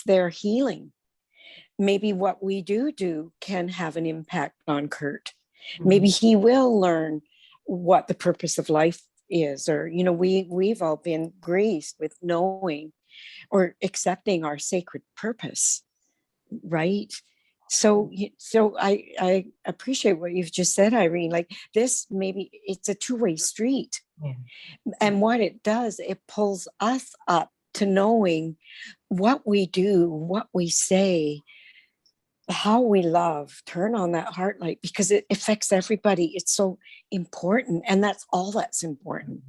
their healing. Maybe what we do can have an impact on Kurt. Maybe he will learn what the purpose of life is, or we've all been graced with knowing or accepting our sacred purpose, right? So I appreciate what you've just said, Irene. Like this, maybe it's a two-way street. And what it does, it pulls us up to knowing what we do, what we say, how we love. Turn on that heart light, because it affects everybody. It's so important. And that's all that's important.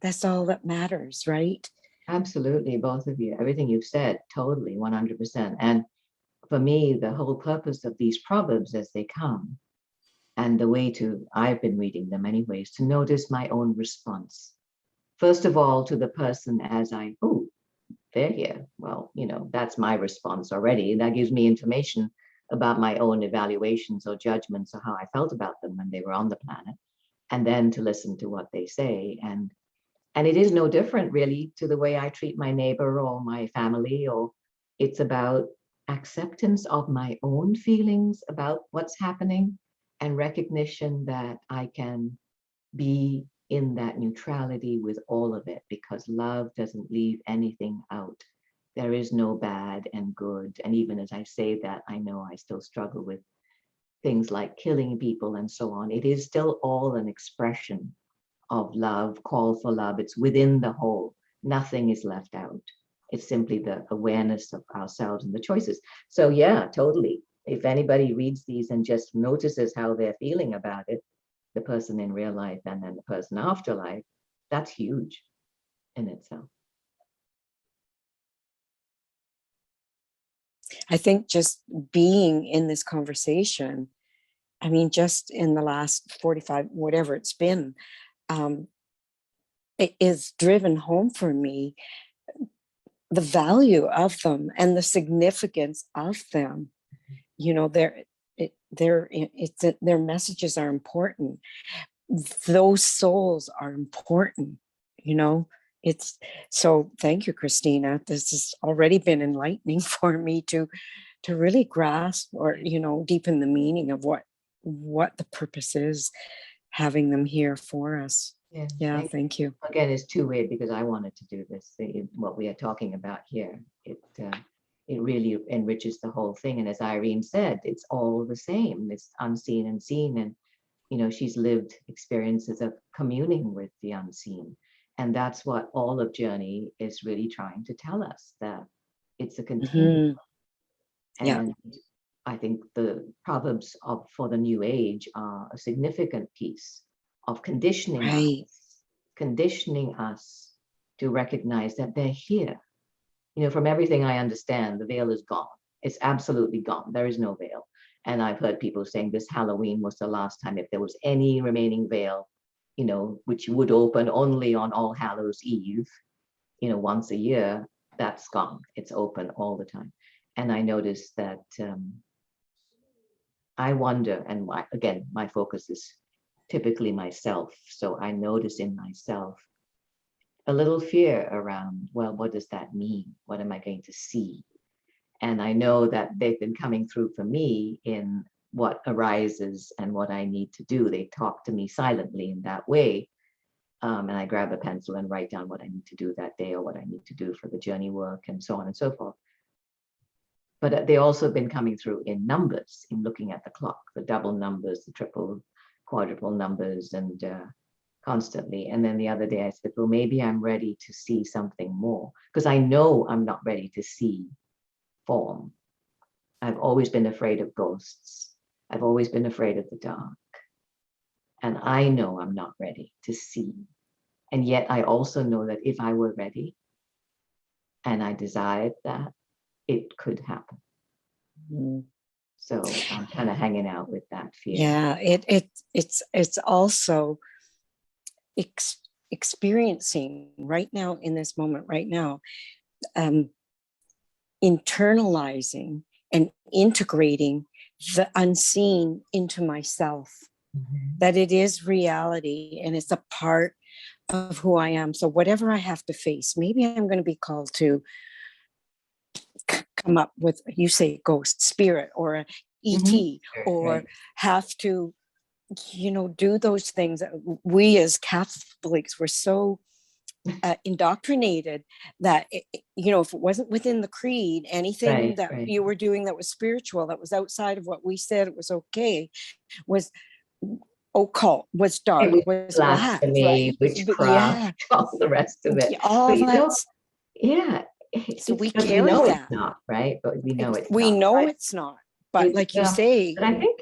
That's all that matters, right? Absolutely, both of you. Everything you've said, totally, 100%. And for me, the whole purpose of these proverbs as they come, and the way I've been reading them anyways, to notice my own response. First of all, to the person as they're here. Well, that's my response already. That gives me information about my own evaluations or judgments or how I felt about them when they were on the planet. And then to listen to what they say. And it is no different really to the way I treat my neighbor or my family, or it's about acceptance of my own feelings about what's happening and recognition that I can be in that neutrality with all of it, because love doesn't leave anything out. There is no bad and good. And even as I say that, I know I still struggle with things like killing people and so on. It is still all an expression of love, call for love. It's within the whole. Nothing is left out. It's simply the awareness of ourselves and the choices. So yeah, totally. If anybody reads these and just notices how they're feeling about it, the person in real life and then the person afterlife, that's huge in itself. I think just being in this conversation, I mean, just in the last 45, whatever it's been, it is driven home for me the value of them and the significance of them. Their messages are important. Those souls are important. It's so. Thank you, Christina. This has already been enlightening for me to really grasp or deepen the meaning of what the purpose is, having them here for us. Yeah, thank you. Again, it's two-way, because I wanted to do this. What we are talking about here, it really enriches the whole thing. And as Irene said, it's all the same. It's unseen and seen. And she's lived experiences of communing with the unseen. And that's what all of Journey is really trying to tell us, that it's a continuum. And I think the Proverbs for the New Age are a significant piece of conditioning us to recognize that they're here. From everything I understand, the veil is gone. It's absolutely gone. There is no veil. And I've heard people saying this Halloween was the last time, if there was any remaining veil, which would open only on All Hallows Eve, once a year, that's gone. It's open all the time. And I noticed that I wonder, and again, my focus is typically myself. So I notice in myself a little fear around, well, what does that mean? What am I going to see? And I know that they've been coming through for me in what arises and what I need to do. They talk to me silently in that way. And I grab a pencil and write down what I need to do that day or what I need to do for the journey work and so on and so forth. But they also been coming through in numbers, in looking at the clock, the double numbers, the triple, quadruple numbers, and constantly. And then the other day I said, well, maybe I'm ready to see something more, because I know I'm not ready to see form. I've always been afraid of ghosts. I've always been afraid of the dark. And I know I'm not ready to see. And yet I also know that if I were ready and I desired that, it could happen. Mm. So I'm kind of hanging out with that fear. Yeah, it's also experiencing right now in this moment, right now, internalizing and integrating the unseen into myself, that it is reality and it's a part of who I am. So whatever I have to face, maybe I'm going to be called to come up with, you say ghost, spirit, or a ET, or Right. have to, do those things. We as Catholics were so indoctrinated that, if it wasn't within the creed, anything that you were doing that was spiritual, that was outside of what we said it was okay, was occult, was dark, was blasphemy, witchcraft, all the rest of it. All that. Yeah. So we but carry we know that. It's not, right? But we know it's we not. know right? It's not. But like you say. But I think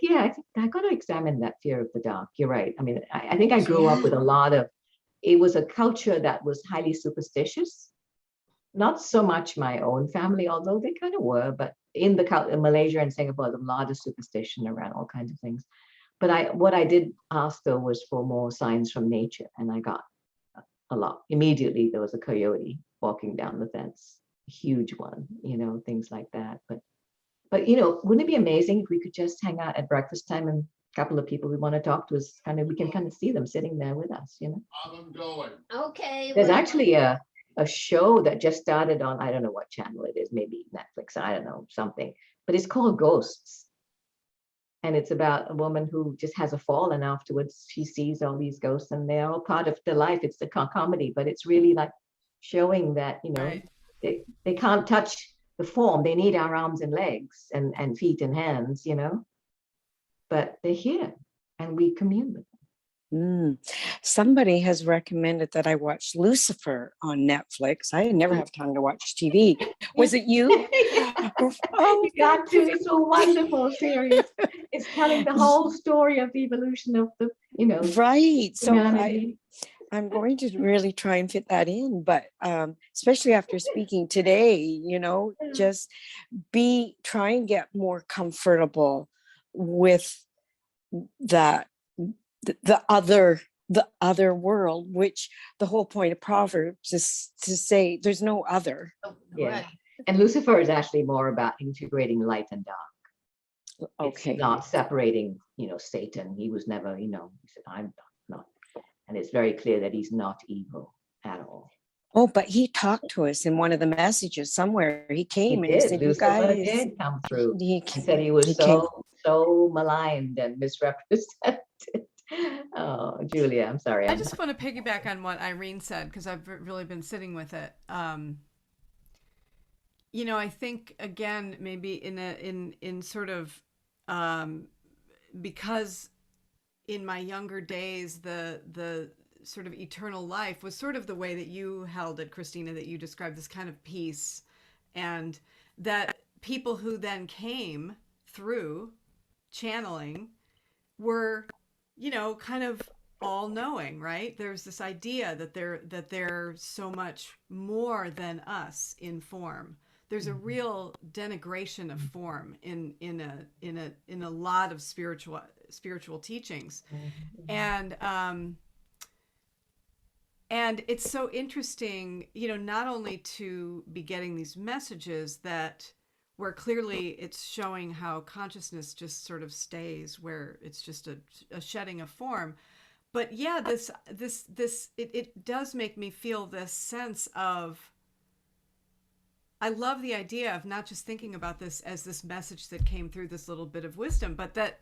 I got to examine that fear of the dark. You're right. I mean, I think I grew up with a lot of, it was a culture that was highly superstitious. Not so much my own family, although they kind of were, but in Malaysia and Singapore, there's a lot of superstition around all kinds of things. But what I did ask though was for more signs from nature, and I got a lot. Immediately there was a coyote walking down the fence, a huge one, things like that. But wouldn't it be amazing if we could just hang out at breakfast time and a couple of people we want to talk to us we can kind of see them sitting there with us, I'm going. Okay. There's actually a show that just started on, I don't know what channel it is, maybe Netflix, I don't know, something, but it's called Ghosts. And it's about a woman who just has a fall, and afterwards she sees all these ghosts, and they're all part of their life. It's a comedy, but it's really like showing that, they can't touch the form. They need our arms and legs and feet and hands, but they're here and we commune with them. Somebody has recommended that I watch Lucifer on Netflix. I never have time to watch TV. Was it you? You got to. It's a wonderful series. It's telling the whole story of the evolution of the, right. Humanity. So I'm going to really try and fit that in, but especially after speaking today, just try and get more comfortable with that. The other world, which the whole point of Proverbs is to say there's no other. Yeah. Right. And Lucifer is actually more about integrating light and dark. Okay. It's not separating, Satan. He was never, he said, I'm not. And it's very clear that he's not evil at all. Oh, but he talked to us in one of the messages somewhere. He came and he said, Lucifer you guys did come through. He said he was so maligned and misrepresented. Oh, Julia, I'm sorry. I just want to piggyback on what Irene said, because I've really been sitting with it. I think again, maybe in sort of because in my younger days, the sort of eternal life was sort of the way that you held it, Christina, that you described this kind of peace, and that people who then came through channeling were, kind of all knowing, right? There's this idea that they're so much more than us in form. There's a real denigration of form in a lot of spiritual teachings. And it's so interesting, not only to be getting these messages that where clearly it's showing how consciousness just sort of stays where it's just a shedding of form. But yeah, it does make me feel this sense of, I love the idea of not just thinking about this as this message that came through this little bit of wisdom, but that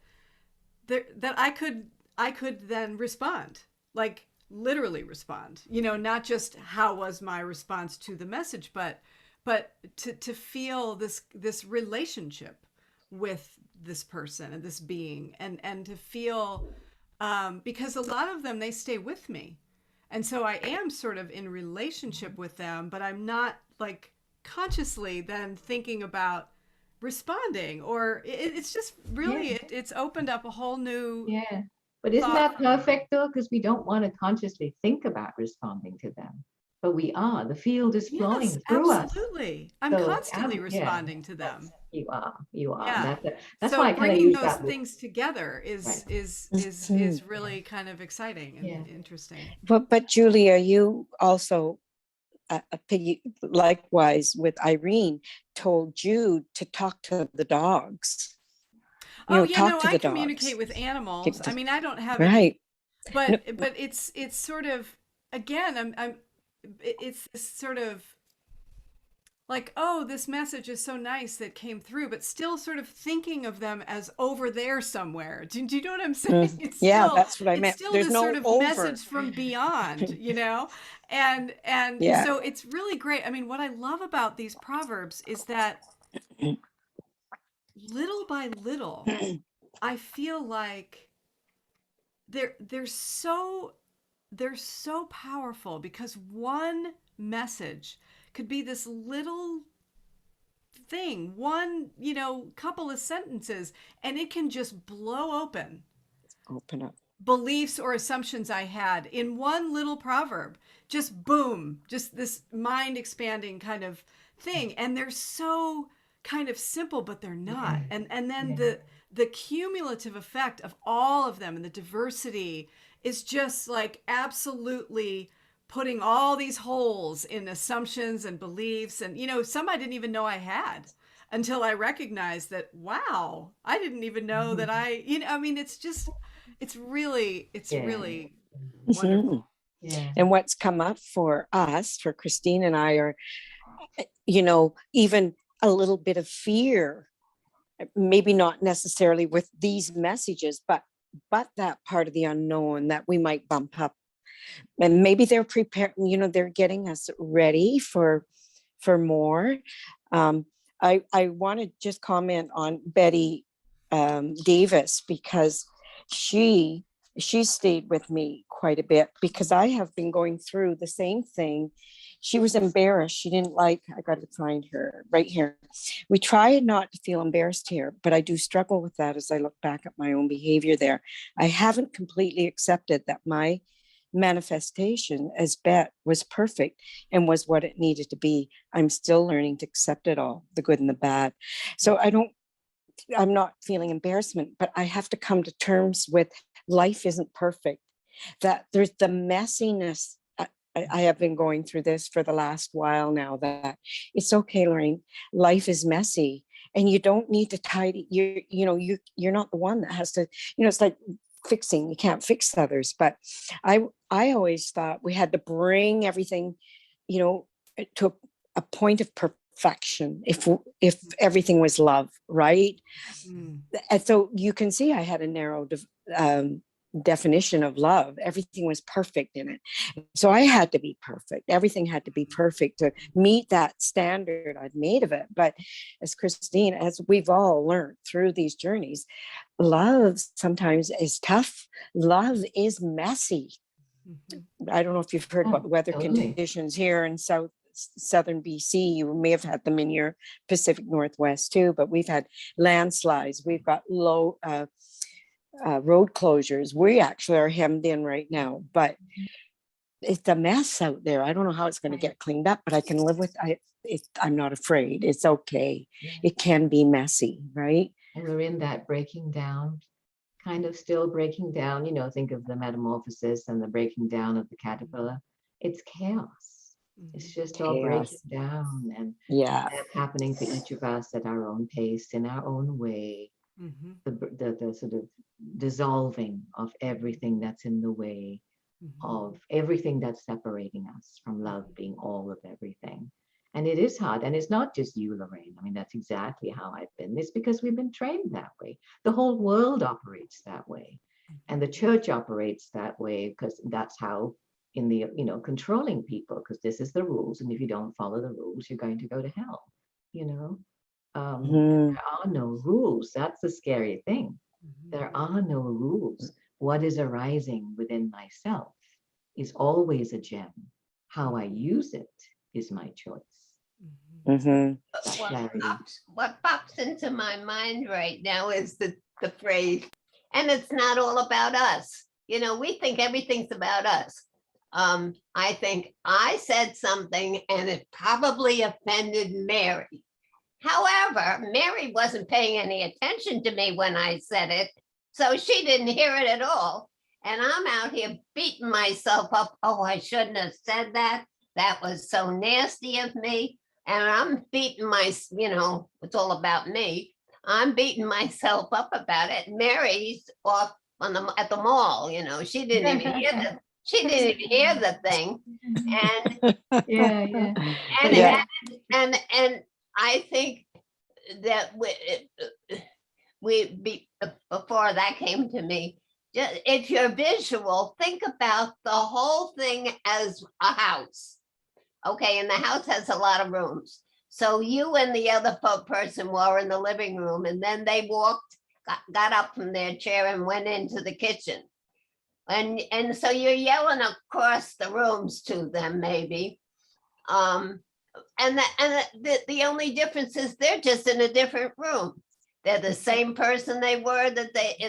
I could then respond, like literally respond, not just how was my response to the message, but to feel this relationship with this person and this being, and to feel, because a lot of them, they stay with me. And so I am sort of in relationship with them, but I'm not like consciously then thinking about responding, or it's just really, it's opened up a whole new Yeah. But isn't thought that for me. perfect though? Because we don't want to consciously think about responding to them, but we are. The field is Yes, flowing through us. absolutely. I'm So constantly yeah, responding to them. you are. You are. Yeah. That's So why I kind of bringing use those that word. things together Right. is really kind of exciting and Yeah. interesting. But Julia, you also likewise with Irene told Jude to talk to the dogs. Oh yeah, Talk no, to I the communicate dogs. with animals. I mean, I don't have any, Right. No, but it's sort of, again, it's this sort of like, oh, this message is so nice that came through, but still sort of thinking of them as over there somewhere. Do you know what I'm saying? yeah, that's what I It's meant. still There's this no sort of over. message from beyond, and Yeah. so it's really great. I mean, what I love about these proverbs is that little by little, I feel like they're so powerful, because one message could be this little thing, one, couple of sentences, and it can just blow open Open up. beliefs or assumptions I had in one little proverb. Just boom, just this mind expanding kind of thing. And they're so kind of simple, but they're not. And then the cumulative effect of all of them and the diversity is just like absolutely putting all these holes in assumptions and beliefs, and some I didn't even know I had, until I recognized that, wow, I didn't even know that I mean, it's really wonderful. Yeah. And what's come up for us, for Christine and I, are, even a little bit of fear, maybe not necessarily with these messages, but that part of the unknown that we might bump up. And maybe they're prepared, they're getting us ready for more. I want to just comment on Betty Davis, because she stayed with me quite a bit, because I have been going through the same thing. She was embarrassed. She didn't like, I got to find her right here. We try not to feel embarrassed here, but I do struggle with that as I look back at my own behavior there. I haven't completely accepted that my manifestation as Bet was perfect and was what it needed to be. I'm still learning to accept it all, the good and the bad. So I'm not feeling embarrassment, but I have to come to terms with life isn't perfect, that there's the messiness. I have been going through this for the last while now, that it's okay, Lorraine, life is messy, and you don't need to tidy. You're not the one that has to, it's like fixing, you can't fix others. But I always thought we had to bring everything, to a point of perfection if everything was love, right? And so you can see I had a narrow definition of love. Everything was perfect in it, so I had to be perfect. Everything had to be perfect to meet that standard I'd made of it. But as Christine, as we've all learned through these journeys, love sometimes is tough. Love is messy. I don't know if you've heard about the weather conditions here in southern BC. You may have had them in your Pacific Northwest too, but we've had landslides. We've got low road closures. We actually are hemmed in right now, but it's a mess out there. I don't know how it's going to get cleaned up, but I can live with it. I'm not afraid. It's okay. It can be messy, right? And we're in that breaking down, kind of still breaking down, think of the metamorphosis and the breaking down of the caterpillar. It's chaos. It's just all breaking down, and that's happening for each of us at our own pace, in our own way. The sort of dissolving of everything that's in the way, of everything that's separating us from love being all of everything. And it is hard. And it's not just you, Lorraine. I mean, that's exactly how I've been. It's because we've been trained that way. The whole world operates that way. And the church operates that way, because that's how, in the, controlling people, because this is the rules. And if you don't follow the rules, you're going to go to hell, There are no rules. That's the scary thing. There are no rules. What is arising within myself is always a gem. How I use it is my choice. Mhm. What Clarity. pops into my mind right now is the phrase, and it's not all about us. You know, we think everything's about us. I think I said something and it probably offended Mary. However, Mary wasn't paying any attention to me when I said it, so she didn't hear it at all. And I'm out here beating myself up. Oh, I shouldn't have said that. That was so nasty of me. And I'm beating it's all about me. I'm beating myself up about it. Mary's off at the mall, she didn't even hear the thing. And Yeah, yeah. and Yeah. and I think that before that came to me, just if you're visual, think about the whole thing as a house. Okay, and the house has a lot of rooms. So you and the other person were in the living room, and then they got up from their chair and went into the kitchen. And so you're yelling across the rooms to them, maybe. And the only difference is they're just in a different room. They're the same person they were in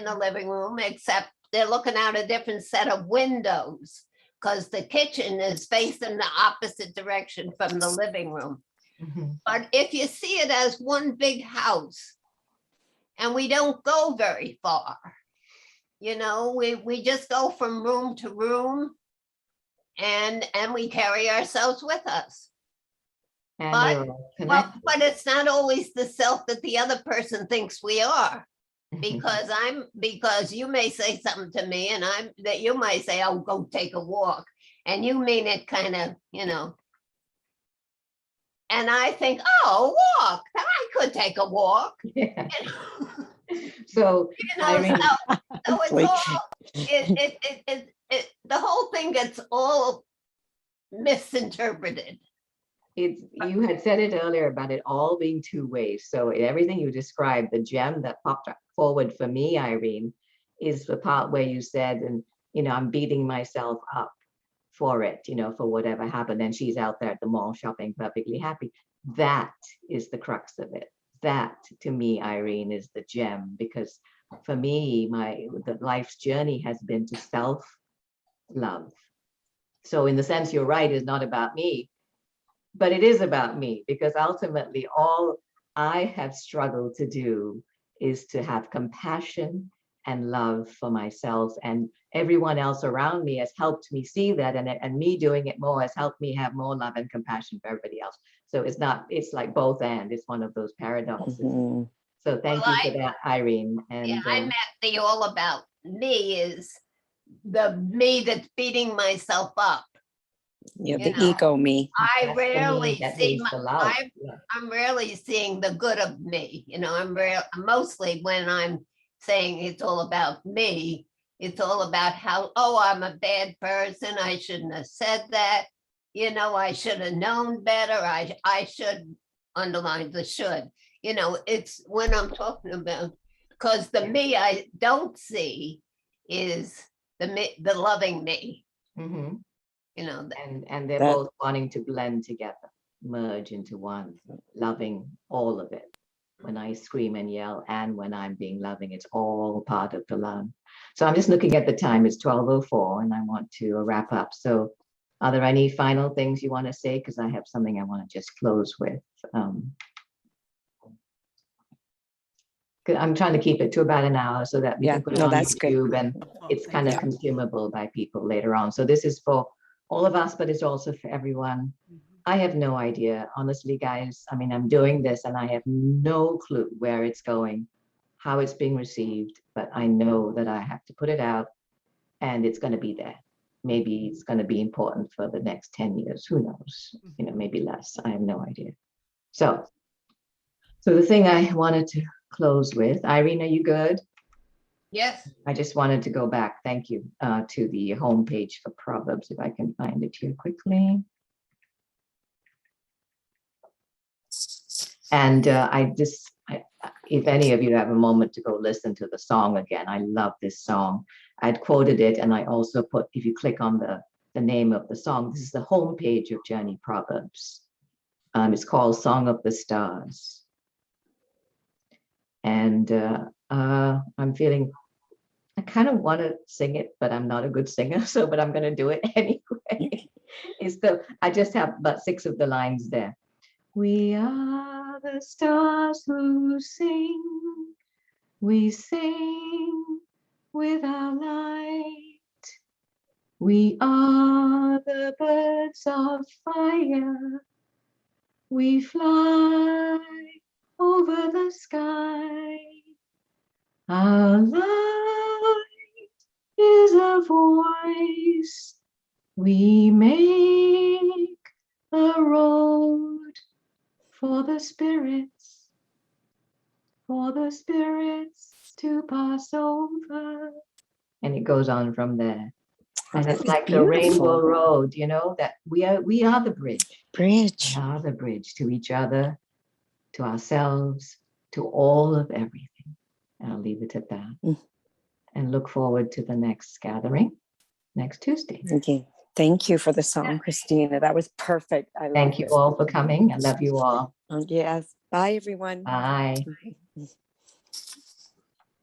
the living room, except they're looking out a different set of windows, because the kitchen is facing the opposite direction from the living room. Mhm. But if you see it as one big house, and we don't go very far, we just go from room to room, and we carry ourselves with us. And But you're all connected. but it's not always the self that the other person thinks we are. Because you may say something to me and you might say, "Oh, go take a walk." And you mean it kind of, and I think, "Oh, walk. I could take a walk." Yeah. So, Irene, So it's all, the whole thing gets all misinterpreted. you had said it earlier about it all being two ways. So everything you described, the gem that popped forward for me, Irene, is the part where you said, and I'm beating myself up for it, for whatever happened. And she's out there at the mall shopping, perfectly happy. That is the crux of it. That, to me, Irene, is the gem, because for me, the life's journey has been to self-love. So in the sense, you're right, it's not about me, but it is about me, because ultimately all I have struggled to do is to have compassion and love for myself, and everyone else around me has helped me see that, and me doing it more has helped me have more love and compassion for everybody else. So it's like both and, it's one of those paradoxes. Mhm. So thank you for that, Irene. And I meant the all about me is the me that's beating myself up. Yeah, the ego me. I that's the me rarely that see needs the love. I'm rarely seeing the good of me. I'm mostly when I'm saying it's all about me, it's all about how, oh, I'm a bad person. I shouldn't have said that. I should have known better. I should underline the should. It's when I'm talking about, because the me I don't see is the loving me. Mhm. And And they're That- both wanting to blend together, merge into one, loving all of it. When I scream and yell and when I'm being loving, it's all part of the love. So I'm just looking at the time, it's 12:04 and I want to wrap up. So are there any final things you want to say? Because I have something I want to just close with. I'm trying to keep it to about an hour so that we Yeah, can put it no, on that's good. YouTube and it's kind of consumable by people later on. So this is for all of us, but it's also for everyone. I have no idea, honestly, guys. I mean, I'm doing this and I have no clue where it's going, how it's being received, but I know that I have to put it out and it's going to be there. Maybe it's going to be important for the next 10 years. Who knows? Maybe less. I have no idea. So the thing I wanted to close with, Irene, are you good? yes, I just wanted to go back, thank you, to the homepage for Proverbs, if I can find it here quickly. And if any of you have a moment to go listen to the song again, I love this song. I'd quoted it, and I also put, if you click on the name of the song, this is the homepage of Journey Proverbs. It's called Song of the Stars. And I'm feeling, I kind of want to sing it, but I'm not a good singer. But I'm going to do it anyway. I just have about 6 of the lines there. We are the stars who sing. We sing with our light. We are the birds of fire. We fly over the sky. Our light is a voice. We make a road for the spirits to pass over. And it goes on from there. Oh, And that it's was like the Rainbow beautiful. Road, you know, that we are the bridge. Bridge. We are the bridge to each other, to ourselves, to all of everything. And I'll leave it at that. Mm. And look forward to the next gathering next Tuesday. Okay. Thank you for the song, Christina. That was perfect. I love Thank you it. all for coming. I love you all. Yes. Bye, everyone. Bye. Okay.